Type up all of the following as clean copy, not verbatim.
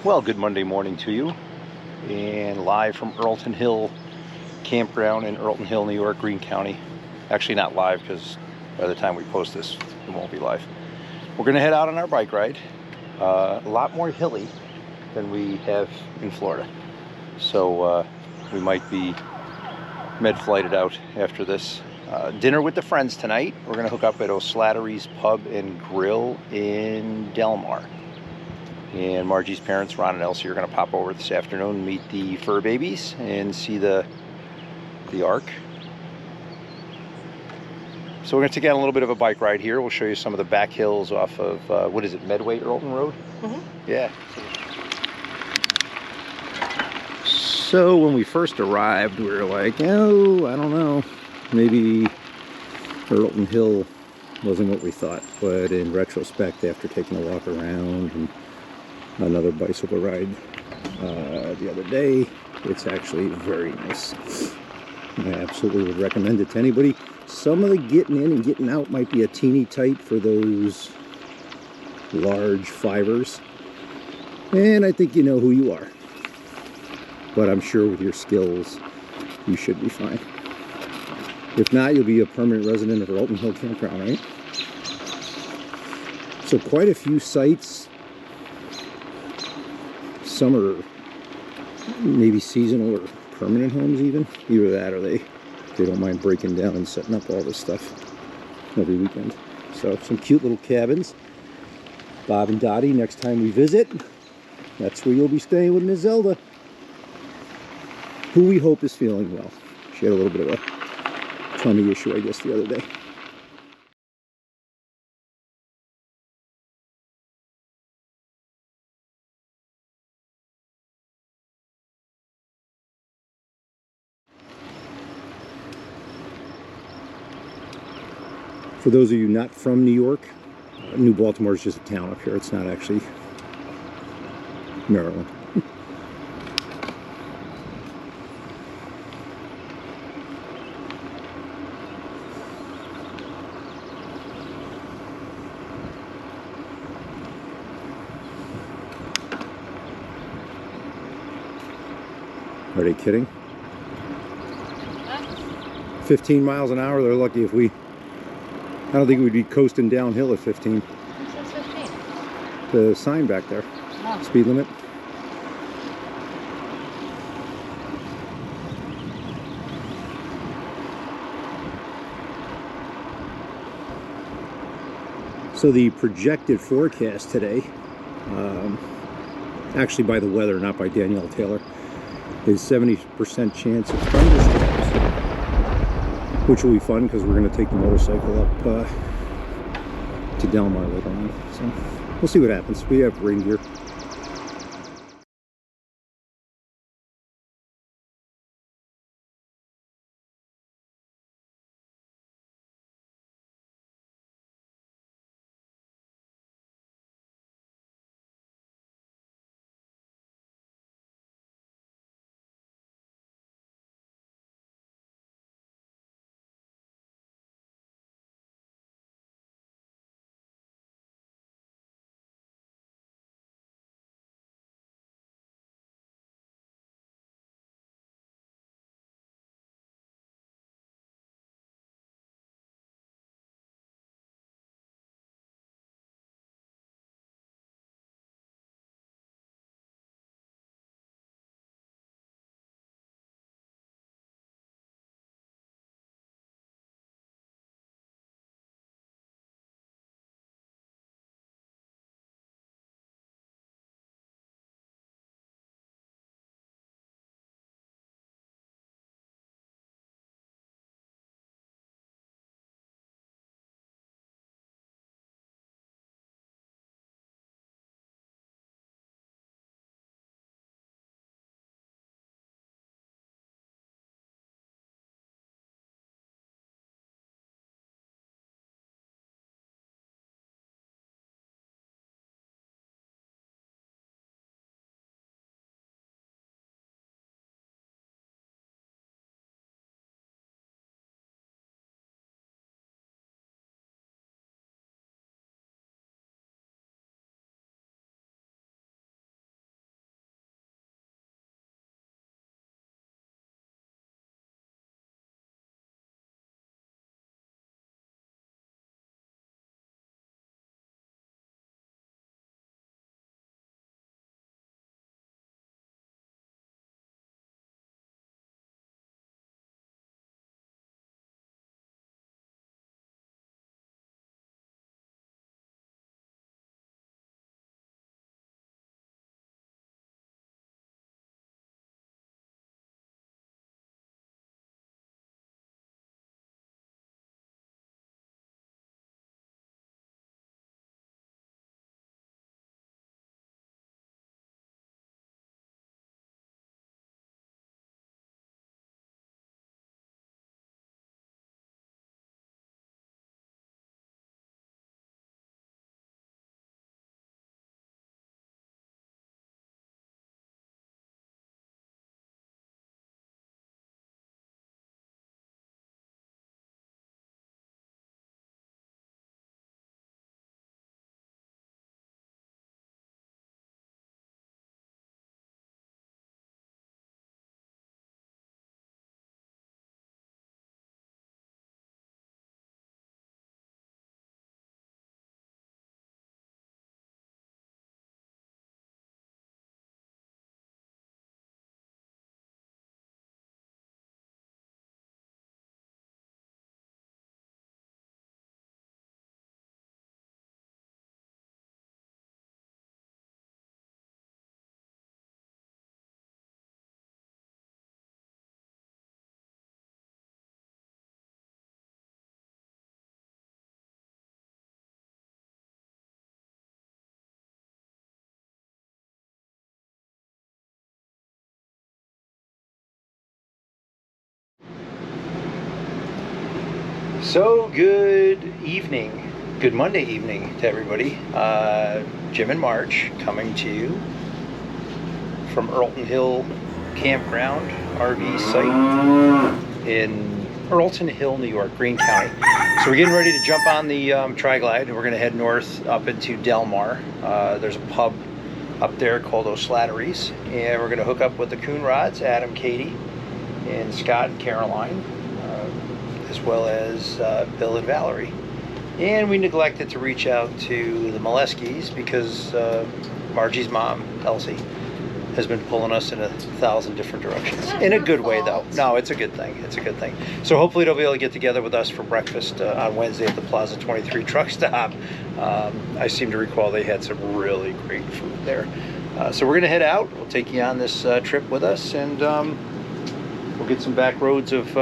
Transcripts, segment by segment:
Well, good Monday morning to you, and live from Earlton Hill Campground in Earlton Hill, New York, Greene County. Actually not live, because by the time we post this, it won't be live. We're going to head out on our bike ride. A lot more hilly than we have in Florida. So we might be med-flighted out after this. Dinner with the friends tonight. We're going to hook up at O'Slattery's Pub and Grill in Del Mar. And Margie's parents, Ron and Elsie, are going to pop over this afternoon, meet the fur babies, and see the Ark. So we're going to take out a little bit of a bike ride here. We'll show you some of the back hills off of, what is it, Medway Earlton Road? Mm-hmm. Yeah. So when we first arrived, we were like, oh, I don't know. Maybe Earlton Hill wasn't what we thought. But in retrospect, after taking a walk around and another bicycle ride the other day, it's actually very nice. I absolutely would recommend it to anybody. Some of the getting in and getting out might be a teeny tight for those large fivers, and I think you know who you are, but I'm sure with your skills you should be fine. If not, you'll be a permanent resident of Earlton Hill Campground, right? So quite a few sites. Some are maybe seasonal or permanent homes even. Either that or they don't mind breaking down and setting up all this stuff every weekend. So some cute little cabins. Bob and Dottie, next time we visit, that's where you'll be staying with Ms. Zelda, who we hope is feeling well. She had a little bit of a tummy issue, I guess, the other day. For those of you not from New York, New Baltimore is just a town up here. It's not actually Maryland. Are they kidding? 15 miles an hour, they're lucky if we... I don't think we'd be coasting downhill at 15. It says 15. The sign back there. Oh. Speed limit. So the projected forecast today, actually by the weather, not by Danielle Taylor, is 70% chance of thunderstorms, which will be fun because we're going to take the motorcycle up to Del Mar later on. So we'll see what happens. We have rain gear. So good evening, good Monday evening to everybody. Jim and Marge coming to you from Earlton Hill Campground RV site in Earlton Hill, New York, Greene County. So we're getting ready to jump on the Tri-Glide. We're going to head north up into Del Mar. There's a pub up there called O'Slattery's, and we're going to hook up with the COONRADTS, Adam, Katie, and Scott and Caroline, as well as Bill and Valerie. And we neglected to reach out to the Moleskis because Margie's mom, Elsie, has been pulling us in 1,000 different directions. In a good way, though. No, it's a good thing. It's a good thing. So hopefully they'll be able to get together with us for breakfast on Wednesday at the Plaza 23 truck stop. I seem to recall they had some really great food there. So we're going to head out. We'll take you on this trip with us, and we'll get some back roads of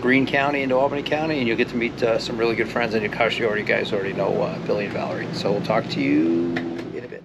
Greene County into Albany County, and you'll get to meet some really good friends. And of course, you guys already know Billy and Valerie. So we'll talk to you in a bit.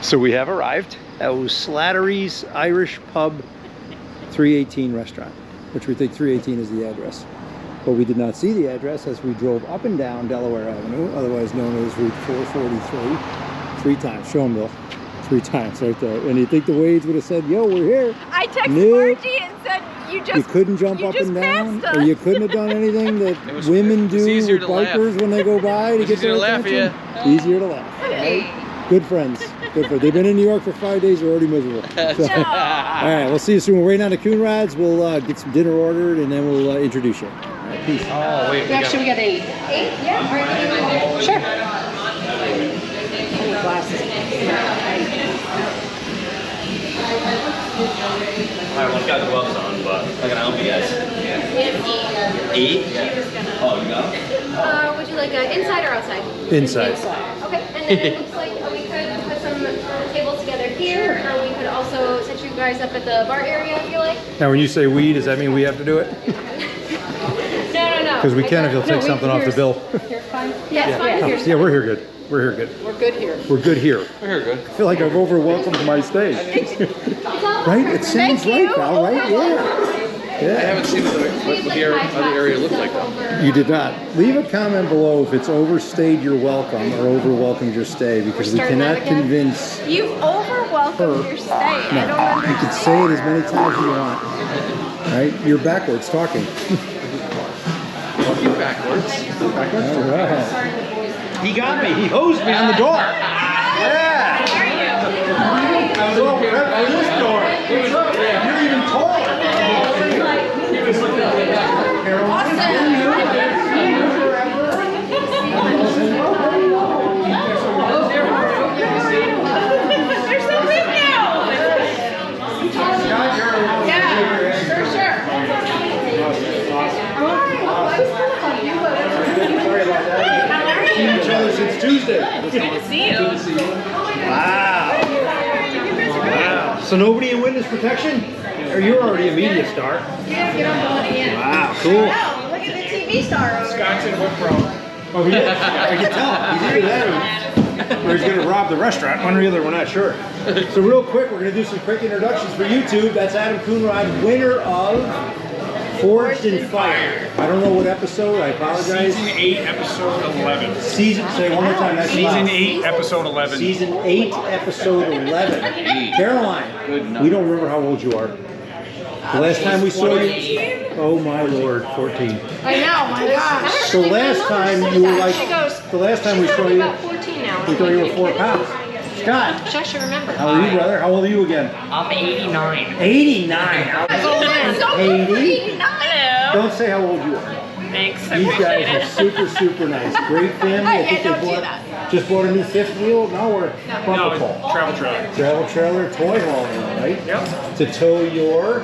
So we have arrived at O'Slattery's Irish Pub 318 restaurant, which we think 318 is the address. But we did not see the address as we drove up and down Delaware Avenue, otherwise known as Route 443, 3 times. Show them, Bill. 3 times right there. And you think the Wades would have said, yo, we're here? I texted Margie and said, you couldn't jump up and down? Or you couldn't have done anything that women do with bikers when they go by to get their attention? Easier to laugh. Right? Good friends. Good friends. They've been in New York for 5 days. They're already miserable. So, all right, we'll see you soon. We're waiting on the COONRADTS. We'll get some dinner ordered, and then we'll introduce you. All right, peace. Oh, wait. Actually, we got 8. 8? Yeah. Sure. Glasses. Alright, well, I've got gloves on, but I'm not gonna help you guys. 8? Yeah. Oh, you got them? Would you like inside or outside? Inside. Okay, and then it looks like we could put some tables together here, or we could also set you guys up at the bar area if you like. Now, when you say we, does that mean we have to do it? No. Because we can if you'll take something off the bill. Here's fine. Yeah, it's fine. Yeah, we're here good. We're here good. We're good here. We're good here. We're here good. I feel like I've over-welcomed my stage. Right? It sounds right, pal, right? Yeah. Yeah. haven't seen what the other area looked like though. You did not. Leave a comment below if it's overstayed your welcome or overwelcomed your stay, because we cannot convince. You've overwelcomed your stay. I don't No, understand. you can say it as many times as you want. Right? You're backwards talking. Walking backwards. All right. He got me. He hosed me on the door. Yeah. I was all prepped for this door. You're even taller. They're so big now. Yeah, for sure. Sorry about that. Seen each other since Tuesday. Good to see you. Wow. Wow. So nobody in witness protection? Or you're already a media star? Yeah, get on the money in. Wow, cool. Wow, look at the TV star over there. Oh, he is? I can tell. He's either that or he's going to rob the restaurant. One or the other, we're not sure. So real quick, we're going to do some quick introductions for YouTube. That's Adam Coonrad, winner of Forged in Fire. I don't know what episode. I apologize. Season 8, episode 11. Say it one more time. That's Season loud. 8, episode 11. Season 8, episode 11. Caroline, we don't remember how old you are. The last time we saw you, oh my lord, 14. I know, my gosh. So last time you were like, She goes, the last time we She's saw probably you, about 14 now. we thought you were 4 pounds. Scott, Shush, I remember. how are you, brother? How old are you again? I'm 89. 89. so 80? Hello. Don't say how old you are. Thanks. I These appreciate guys are it. super, super nice. Great family. I think don't they do bought, that. just bought a new fifth wheel. Now we're No, bumper it's pull. travel trailer. Travel trailer, toy hauling, right? Yep. To tow your.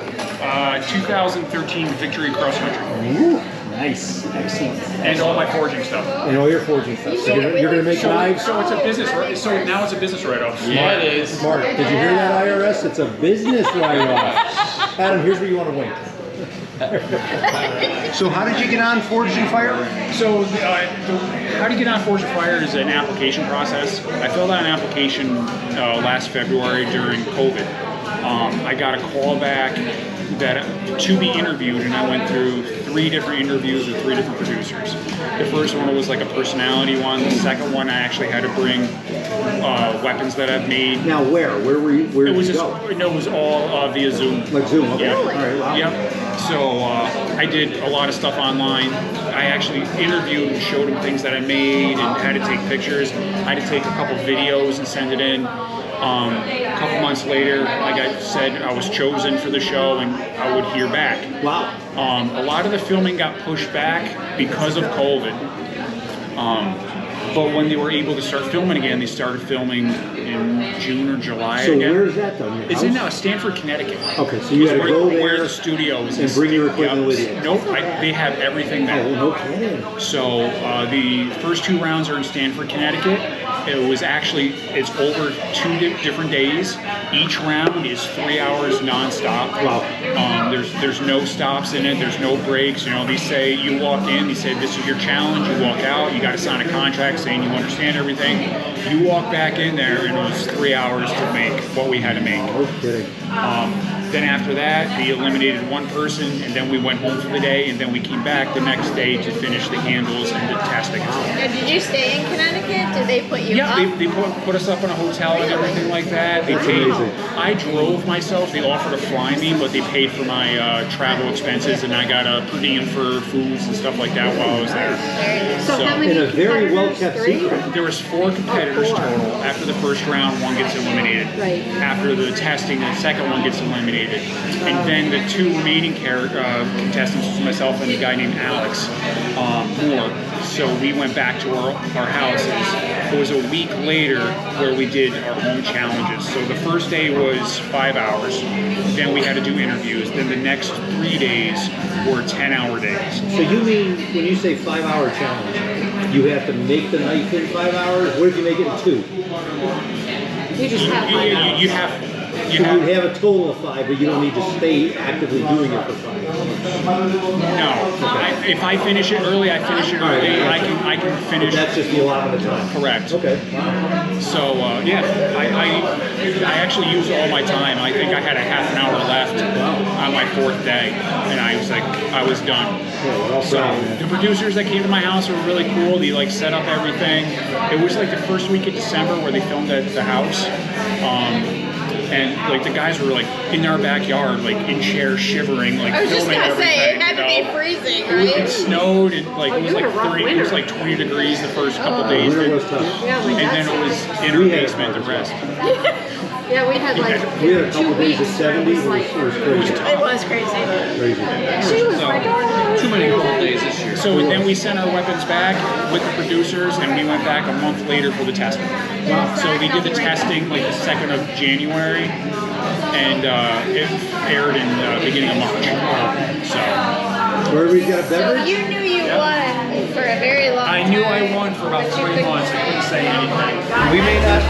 2013 Victory Cross Country. Ooh, nice, excellent. And all my forging stuff. And all your forging stuff. So you're gonna make knives. So it's a business, right? So now it's a business write-off. Yeah, it is. Smart. Did you hear that, IRS? It's a business write-off. Adam, here's where you want to wink. So how did you get on Forged in Fire? So how to get on Forged in Fire is an application process. I filled out an application last February during COVID. I got a call back that to be interviewed, and I went through 3 different interviews with 3 different producers. The first one was like a personality one. The second one, I actually had to bring weapons that I've made. Now where? Where were you? Where It did was you just, go? no, it was all via Zoom. Like Zoom, okay. Yeah. All right, wow. Yep. So I did a lot of stuff online. I actually interviewed and showed them things that I made and had to take pictures. I had to take a couple videos and send it in. A couple months later, like I said, I was chosen for the show and I would hear back. Wow. A lot of the filming got pushed back because of COVID. But when they were able to start filming again, they started filming in June or July So again. where's that done? Your It's in house? Stanford, Connecticut. Okay, so you had to go Where there the studio is. and bring your equipment with you. Nope, they have everything there. Oh, no kidding. So the first 2 rounds are in Stanford, Connecticut. It was actually, it's over 2 different days. Each round is 3 hours nonstop. Wow. There's no stops in it. There's no breaks. You know, they say you walk in, they say this is your challenge. You walk out, you got to sign a contract saying you understand everything. You walk back in there, and it was 3 hours to make what we had to make. No kidding. Then after that, we eliminated 1 person, and then we went home for the day, and then we came back the next day to finish the handles and the testing. Now, did you stay in Connecticut? Did they put you Yeah, up? they put us up in a hotel and everything like that. They paid. amazing. I drove myself. They offered to fly me, but they paid for my travel expenses, and I got a per diem for foods and stuff like that while I was there. So how In a very well-kept secret. There was 4 competitors total. After the first round, 1 gets eliminated. Right. After the testing, the second one gets eliminated. And then the 2 remaining contestants was myself and a guy named Alex Moore. So we went back to our houses. It was a week later where we did our home challenges. So the first day was 5 hours. Then we had to do interviews. Then the next 3 days were 10-hour days. So you mean when you say 5-hour challenge, you have to make the knife in 5 hours? What if you make it in 2? You just have 5 hours. You have So you have a total of 5, but you don't need to stay actively doing it for 5. No. If I finish it early, I finish it early. I can finish. That's just the allotment of time. Correct. Okay. So yeah, I actually used all my time. I think I had a half an hour left on my 4th day, and I was done. So the producers that came to my house were really cool. They like set up everything. It was like the first week of December where they filmed at the house. And like the guys were like in our backyard, like in chairs, shivering, like I was just filming gonna everything. say, it had to be freezing, It right? snowed and like it was like 30. It was like 20 degrees the first couple days, Winter was tough. and then it was in our basement the rest. Yeah, we had like We had a 2 couple days weeks. of 70. It was crazy. It was crazy. Crazy. She was like, oh, Too many cold days this year. So then we sent our weapons back with the producers, and we went back a month later for the testing. So they did the testing like the 2nd of January, and it aired in the beginning of March. So Where we got a So beverage? you knew you won for a very long time. I knew I won for about 3 months. I couldn't say anything. We may not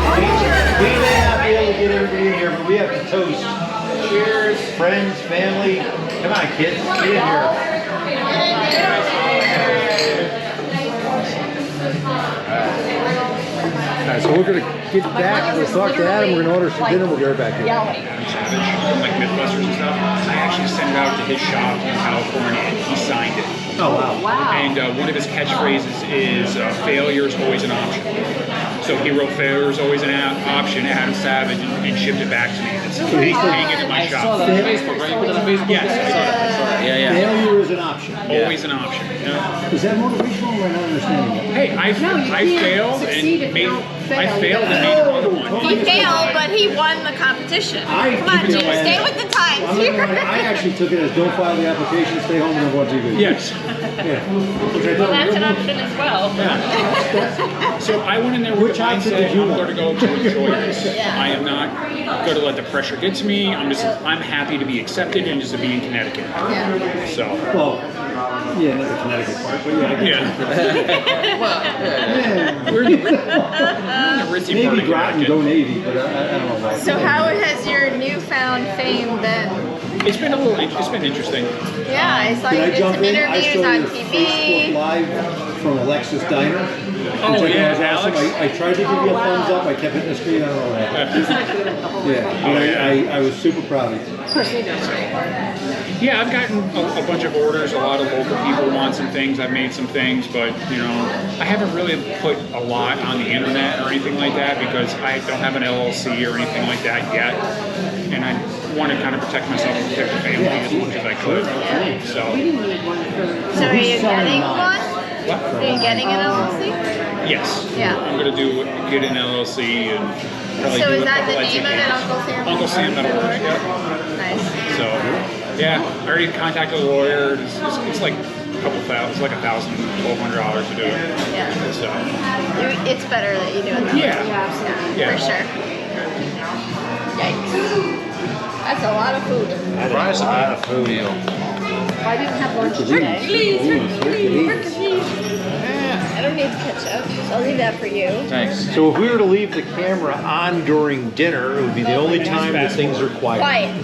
be able to get everybody in here, but we have to toast. Cheers, friends, family. Come on, kids, get in here. All right, so we're gonna get back. We'll talk to Adam. We're gonna order some dinner. We'll get right back here. Like Mythbusters and stuff. I actually sent it out to his shop in California, and he signed it. Oh wow! And one of his catchphrases is failure is always an option. So he wrote failure is always an option, Adam Savage, and shipped it back to me. It's hanging in my I saw shop. that on Facebook, right? You put it on Facebook? Yes, I saw that. Yeah. Failure is an option. Always an option. Yeah. Is that motivational or am I not understanding it? Hey, I failed and made another one. He failed, but he won the competition. Come on, Gene, stay with the times I here. actually took it as don't file the application, stay home and watch TV. Yes. Yeah. Which I thought That's was an really- option as well. So I went in there with Which the option mindset did you I'm want? going to go to enjoy this. Yeah. I am not going to let the pressure get to me. I'm happy to be accepted and just to be in Connecticut. Yeah. So Well, yeah, not the Connecticut part, but yeah, I get yeah. We're in the ritzy part maybe of Groton Connecticut. go Navy, but I don't know about So how has your newfound fame been? It's been interesting. Yeah, I saw Did you I did jump some in? I interviews saw on your Facebook TV. Live from Alexis Diner. Oh, which I thought yeah, was awesome. Alex. I tried to give you a thumbs up. I kept hitting the screen. I don't know what happened. Yeah, but I was super proud of you. Yeah, I've gotten a bunch of orders. A lot of local people want some things. I've made some things, but I haven't really put a lot on the internet or anything like that because I don't have an LLC or anything like that yet, and I want to kind of protect myself and protect the family as much as I could. So, So are you getting one? what? Are you getting an LLC? Yes. Yeah. I'm gonna get an LLC and probably So do is a that couple the name of it, exhibitions. Uncle Sam? Uncle Sam Metal Works. Yeah. Nice. So, yeah, I already contacted a lawyer. It's like a couple thousand. It's like $1,000, $1,200 to do it. Yeah. So, It's better that you do it that yeah. way. Yeah. For sure. Yikes. That's a lot of food. Surprise a lot of food. Meal. I didn't have lunch today. I don't need ketchup, so I'll leave that for you. Thanks. So if we were to leave the camera on during dinner, it would be the only time that things are quiet. Quiet.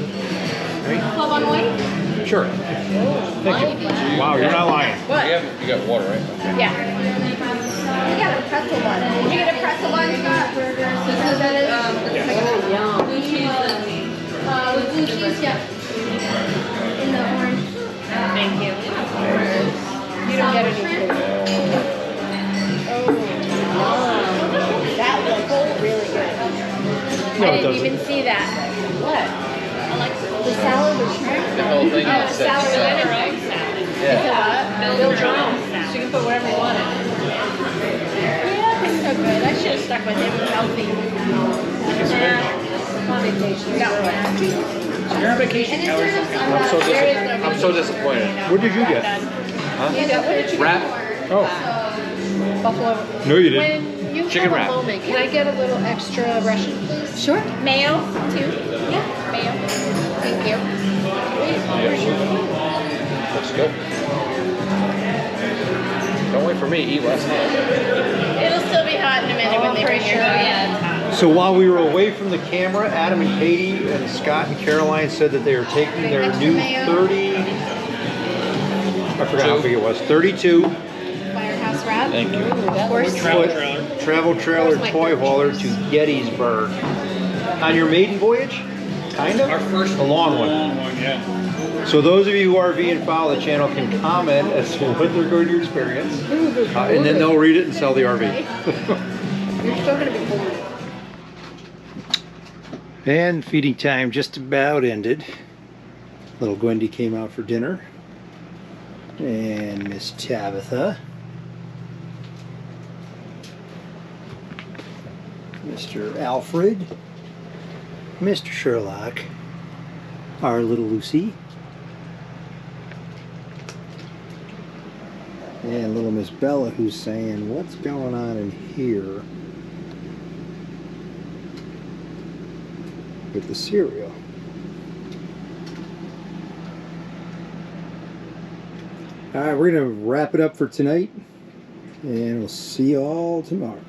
Club on white? Sure. Thank you. Wow, you're not lying. What? You got water, right? Yeah. I got a pretzel bun. Did you get a pretzel bun, Scott? Because that is. Oh, yum. Blue cheese. With blue cheese, yeah. In the orange. Thank you. You don't get any food. Oh, that looks really good. No, I it didn't doesn't. even see that. What? The salad with shrimp? The whole thing Oh, is salad with salad. egg salad. Yeah. It's a what? Bill Jones. So you can put whatever you want in it. Yeah, that's so good. I should have stuck with him. Healthy. On vacation. You're on vacation. I'm so disappointed. What did you get? You got what? Wrap? Oh. Buffalo. No, you didn't. When you Chicken have wrap. a moment, can I get a little extra Russian, please? Sure. Mayo, too. Yeah. Mayo. Thank you. Looks good. Don't wait for me. Eat last night. It'll still be hot in a minute when they bring your food. Yeah, it's hot. So while we were away from the camera, Adam and Katie and Scott and Caroline said that they are taking their new 30 I forgot how big it was. 32 Firehouse wrap. Thank you. Horse. foot travel trailer toy hauler to Gettysburg. On your maiden voyage? Kind of? Our first A long one. yeah. So those of you who RV and follow the channel can comment as to what they're going to experience. And then they'll read it and sell the RV. You're still gonna be bored. And feeding time just about ended. Little Gwendy came out for dinner. And Miss Tabitha. Mr. Alfred. Mr. Sherlock. Our little Lucy. And little Miss Bella, who's saying, what's going on in here with the cereal? All right, we're going to wrap it up for tonight, and we'll see you all tomorrow.